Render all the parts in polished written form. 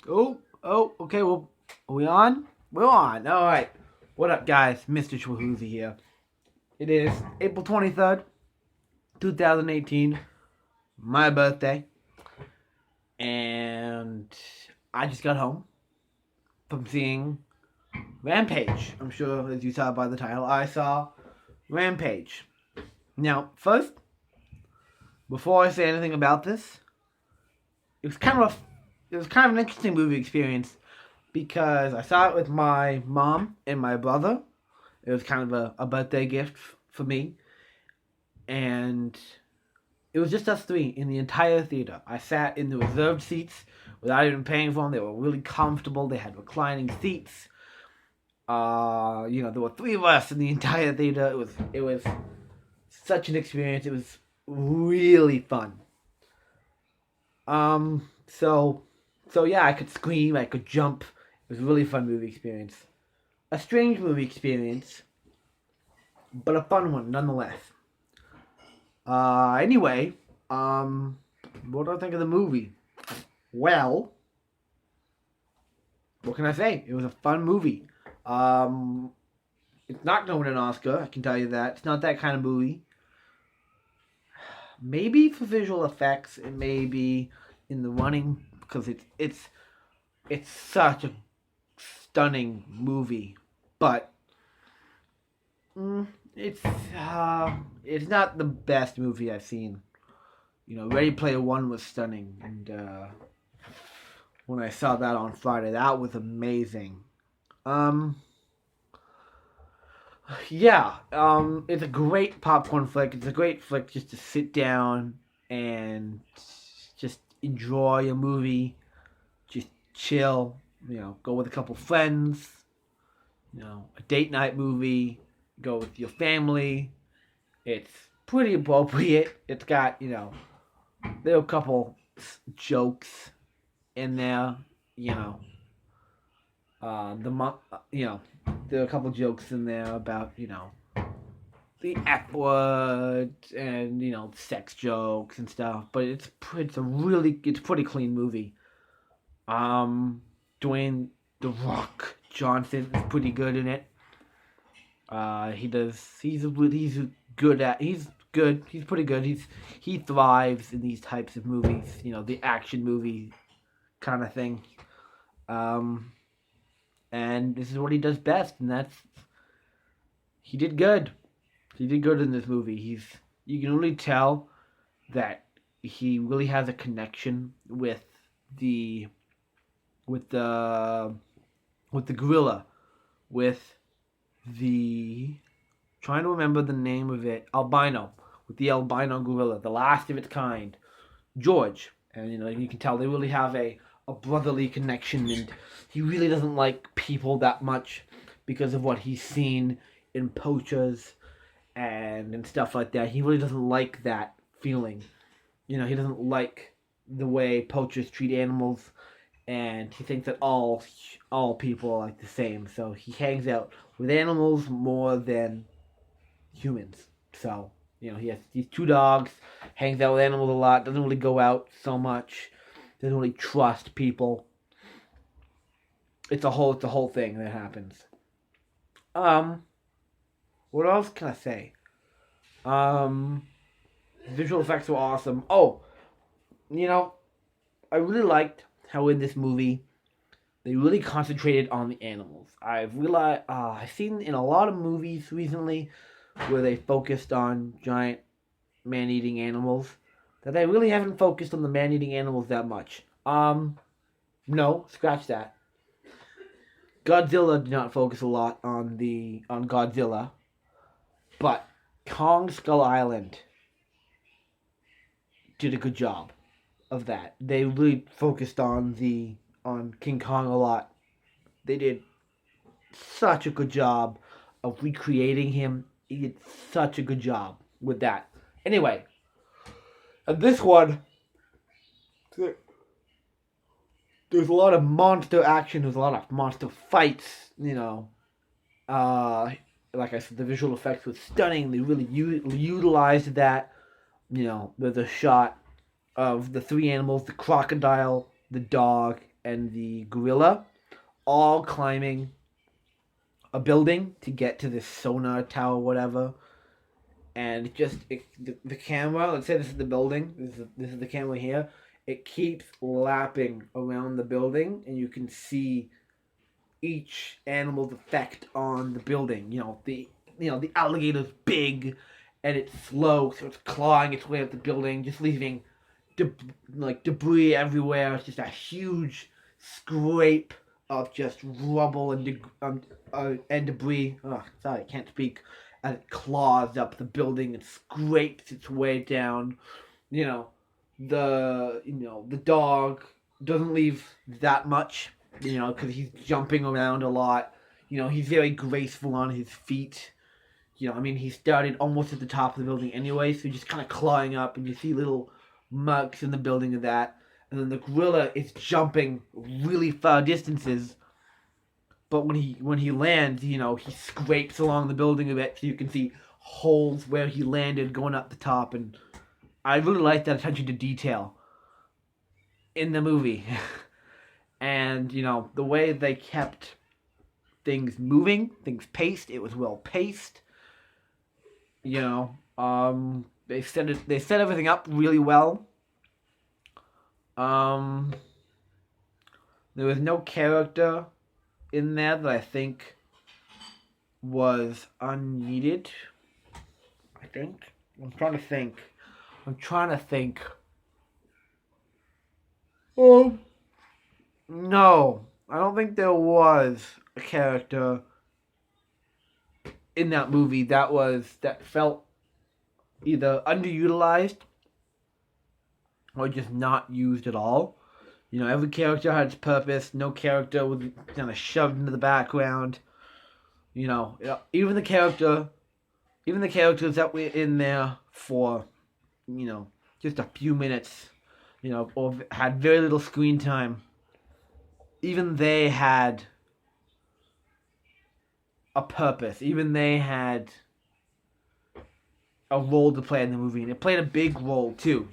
Okay, well, are we on? We're on. All right. What up, guys? Mr. Schwahoozy here. It is April 23rd, 2018, my birthday, and I just got home from seeing Rampage. I'm sure, as you saw by the title, I saw Rampage. Now, first, before I say anything about this, it was kind of an interesting movie experience because I saw it with my mom and my brother. It was kind of a birthday gift for me. And it was just us three in the entire theater. I sat in the reserved seats without even paying for them. They were really comfortable. They had reclining seats. There were three of us in the entire theater. It was such an experience. It was really fun. So yeah, I could scream, I could jump. It was a really fun movie experience. A strange movie experience, but a fun one nonetheless. Anyway, what do I think of the movie? Well, what can I say? It was a fun movie. Um, it's not going to win an Oscar, I can tell you that. It's not that kind of movie. Maybe for visual effects, it may be in the running because it's such a stunning movie, but mm, it's it's not the best movie I've seen. Ready Player One was stunning, and when I saw that on Friday, that was amazing. Um, yeah, it's a great popcorn flick. It's a great flick just to sit down and just enjoy a movie, just chill. Go with a couple friends. A date night movie. Go with your family. It's pretty appropriate. It's got there are a couple jokes in there. You know, the there are a couple jokes in there about the F word and sex jokes and stuff. But it's a pretty clean movie. Dwayne the Rock Johnson is pretty good in it. He's good at he's good. He's pretty good. He thrives in these types of movies. The action movie kind of thing. Um, and this is what he does best, and that's he did good. He did good in this movie. You can really tell that he really has a connection the with the with the gorilla, with the trying to remember the name of it, albino, with the albino gorilla, the last of its kind, George. And you can tell they really have a brotherly connection, and he really doesn't like people that much because of what he's seen in poachers and stuff like that. He really doesn't like that feeling. He doesn't like the way poachers treat animals, and he thinks that all people are like the same. So he hangs out with animals more than humans. So he has these two dogs, hangs out with animals a lot, doesn't really go out so much, doesn't really trust people. It's a whole thing that happens. Um, what else can I say? Um, Visual effects were awesome. Oh, you know, I really liked how in this movie they really concentrated on the animals. I've seen in a lot of movies recently where they focused on giant man-eating animals that they really haven't focused on the man-eating animals that much. No, scratch that. Godzilla did not focus a lot on Godzilla, but Kong Skull Island did a good job of that. They really focused on King Kong a lot. They did such a good job of recreating him. He did such a good job with that. Anyway, and this one, there's a lot of monster action. There's a lot of monster fights. Uh, like I said, the visual effects was stunning. They really utilized that. There's a shot of the three animals: the crocodile, the dog, and the gorilla all climbing a building to get to this sonar tower, whatever. And the camera. Let's say this is the building. This is the camera here. It keeps lapping around the building, and you can see each animal's effect on the building. The alligator's big, and it's slow, so it's clawing its way up the building, just leaving debris everywhere. It's just a huge scrape of just rubble and debris. Oh, sorry, I can't speak. As it claws up the building and scrapes its way down. The dog doesn't leave that much. Because he's jumping around a lot. He's very graceful on his feet. He started almost at the top of the building anyway, so he's just kind of clawing up, and you see little marks in the building of that. And then the gorilla is jumping really far distances, but when he lands, he scrapes along the building a bit, so you can see holes where he landed going up the top, and I really like that attention to detail in the movie. And, the way they kept things moving, things paced, it was well paced. They set everything up really well. There was no character in there that I think was unneeded. I'm trying to think. No, I don't think there was a character in that movie that felt either underutilized or just not used at all. Every character had its purpose. No character was kind of shoved into the background. Even the characters that were in there for, just a few minutes, or had very little screen time. Even they had a purpose. Even they had a role to play in the movie. And it played a big role, too,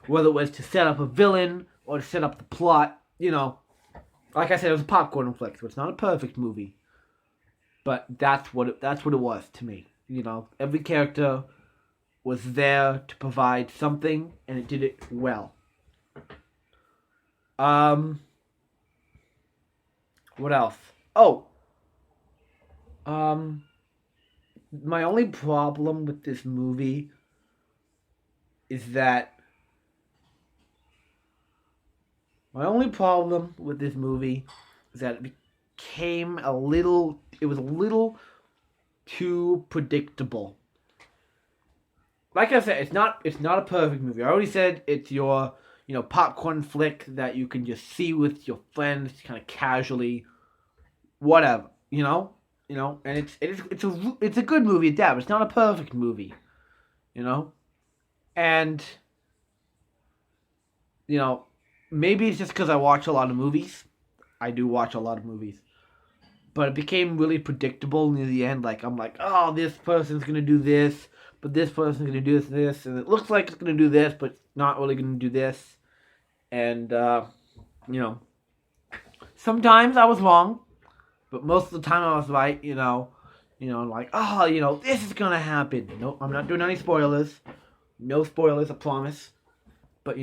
Whether it was to set up a villain or to set up the plot, Like I said, it was a popcorn flick, so it's not a perfect movie. But that's what it was to me. Every character was there to provide something, and it did it well. What else? My only problem with this movie is that it became a little too predictable. Like I said, it's not a perfect movie. I already said it's your popcorn flick that you can just see with your friends, kind of casually, whatever, and it's a good movie at that, but it's not a perfect movie, and maybe it's just because I watch a lot of movies. I do watch a lot of movies, but it became really predictable near the end. Like I'm like, oh, this person's gonna do this, but this person's gonna do this, and it looks like it's gonna do this, but it's not really gonna do this. And, sometimes I was wrong, but most of the time I was right, like, oh, this is going to happen. Nope, I'm not doing any spoilers. No spoilers, I promise. But,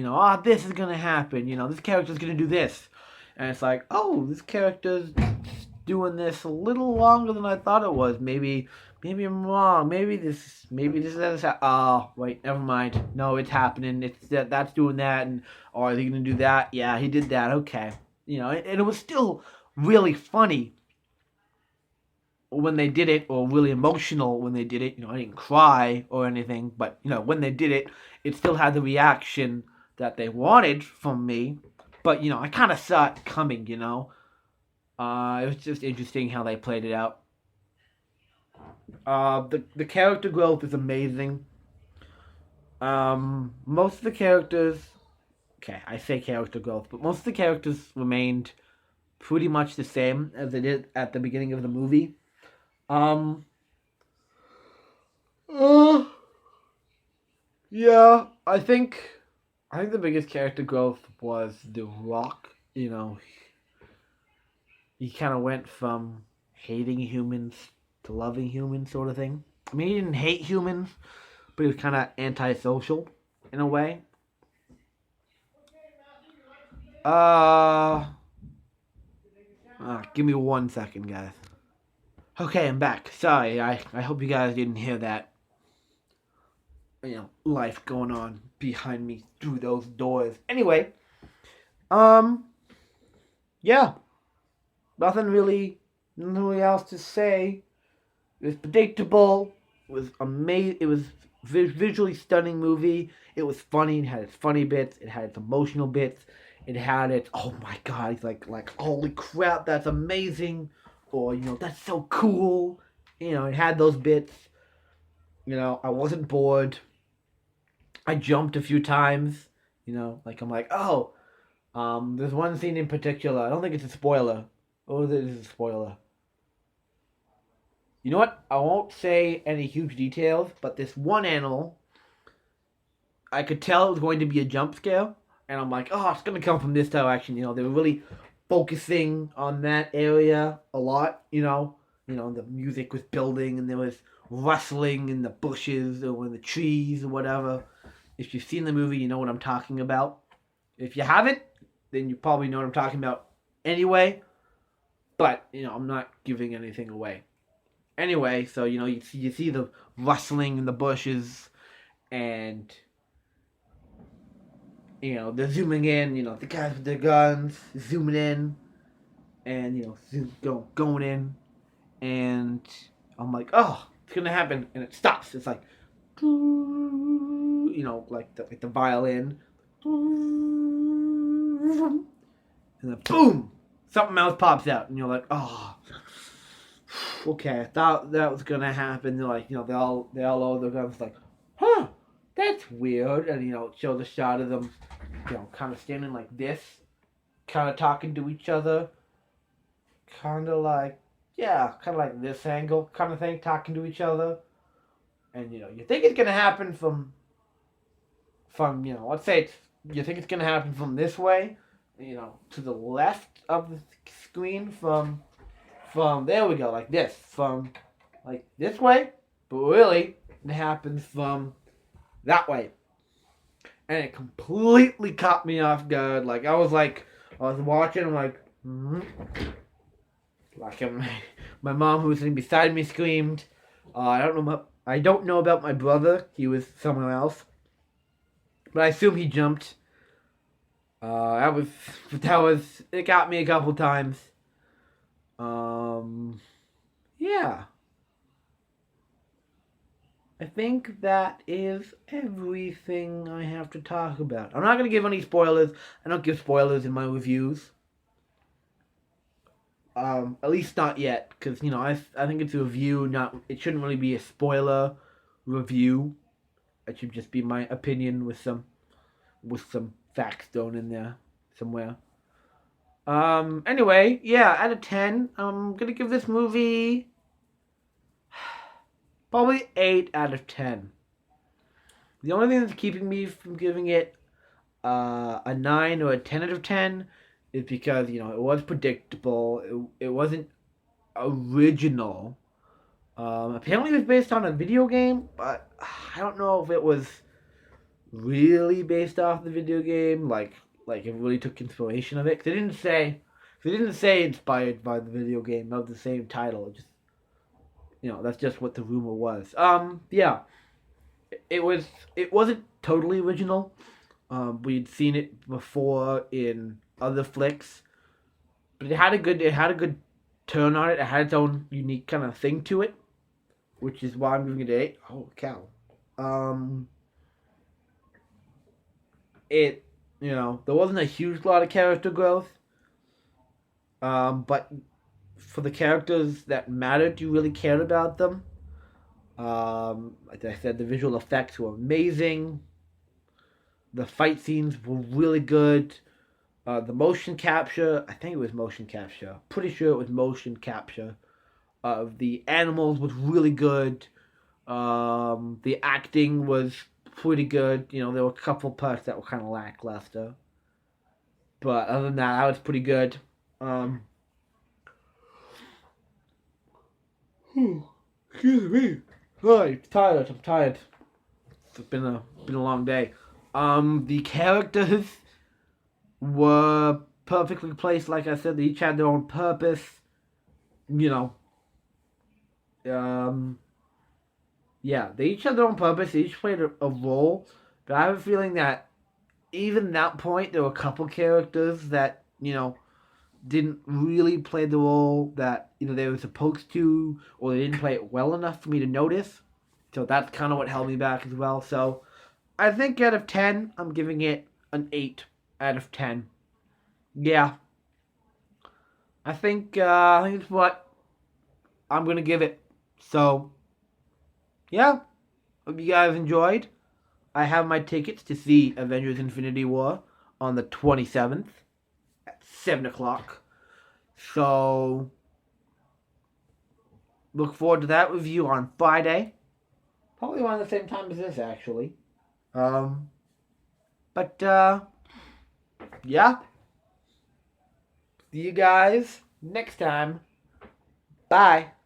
this is going to happen. This character's going to do this. And it's like, oh, this character's doing this a little longer than I thought it was. Maybe I'm wrong. Maybe this is oh, wait, never mind. No, it's happening. It's that's doing that, and are they gonna do that? Yeah, he did that. Okay, and it was still really funny when they did it, or really emotional when they did it. I didn't cry or anything, but when they did it, it still had the reaction that they wanted from me. But I kind of saw it coming. It was just interesting how they played it out. The character growth is amazing. Most of the characters, okay, I say character growth, but most of the characters remained pretty much the same as they did at the beginning of the movie. Yeah, I think the biggest character growth was The Rock you know, he kind of went from hating humans to loving humans, sort of thing. I mean, he didn't hate humans, but he was kind of antisocial in a way. Uh, Give me 1 second, guys. Okay, I'm back. Sorry, I hope you guys didn't hear that. Life going on behind me through those doors. Anyway, um, yeah, nothing really else to say. It was predictable. It was amazing. It was visually stunning movie. It was funny. It had its funny bits. It had its emotional bits. It had its oh my god, it's like holy crap, that's amazing, or that's so cool. It had those bits. I wasn't bored. I jumped a few times. Like I'm like, oh, there's one scene in particular. I don't think it's a spoiler. Oh, this is a spoiler. You know what? I won't say any huge details, but this one animal, I could tell it was going to be a jump scare, and I'm like, oh, it's going to come from this direction. They were really focusing on that area a lot. The music was building, and there was rustling in the bushes or in the trees or whatever. If you've seen the movie, you know what I'm talking about. If you haven't, then you probably know what I'm talking about anyway. But I'm not giving anything away. Anyway, so you see the rustling in the bushes, and they're zooming in. The guys with their guns zooming in, and going in, and I'm like, oh, it's gonna happen, and it stops. It's like, like the violin, and then boom, something else pops out, and you're like, oh. Okay, I thought that was gonna happen. They're like, they all load their guns. Like, huh, that's weird. And it shows a shot of them, kind of standing like this, kind of talking to each other, kind of like this angle, kind of thing, talking to each other. And you think it's gonna happen from let's say you think it's gonna happen from this way, to the left of the screen from there we go, like this, from like this way, but really it happens from that way, and it completely caught me off guard. Like I was watching, I'm like, like my mom, who was sitting beside me, screamed. I don't know about my brother. He was somewhere else, but I assume he jumped. It got me a couple times. Yeah. I think that is everything I have to talk about. I'm not going to give any spoilers. I don't give spoilers in my reviews. At least not yet, because, I think it's a review, it shouldn't really be a spoiler review. It should just be my opinion with some facts thrown in there somewhere. Anyway, yeah, out of 10, I'm gonna give this movie probably 8 out of 10. The only thing that's keeping me from giving it a 9 or a 10 out of 10 is because, it was predictable. It wasn't original. Apparently it was based on a video game, but I don't know if it was really based off the video game, like it really took inspiration of it. 'Cause they didn't say inspired by the video game of the same title. It just, that's just what the rumor was. Yeah, it wasn't totally original. We'd seen it before in other flicks, but it had a good turn on it. It had its own unique kind of thing to it, which is why I'm giving it 8. Oh cow. There wasn't a huge lot of character growth. But for the characters that mattered, you really cared about them. Like I said, the visual effects were amazing. The fight scenes were really good. The motion capture, I think it was motion capture. Pretty sure it was motion capture. Of the animals was really good. The acting was pretty good. There were a couple parts that were kind of lackluster. But other than that, I was pretty good. Excuse me. Oh, I'm tired. I'm tired. It's been a long day. The characters were perfectly placed. Like I said, they each had their own purpose. You know, yeah, they each had their own purpose. They each played a role. But I have a feeling that even at that point, there were a couple characters that didn't really play the role that they were supposed to, or they didn't play it well enough for me to notice. So that's kind of what held me back as well. So I think out of 10, I'm giving it an 8 out of 10. Yeah, I think it's what I'm gonna give it. So yeah, hope you guys enjoyed. I have my tickets to see Avengers: Infinity War on the 27th at 7 o'clock. So look forward to that review on Friday. Probably around the same time as this, actually. Um, but yeah. See you guys next time. Bye.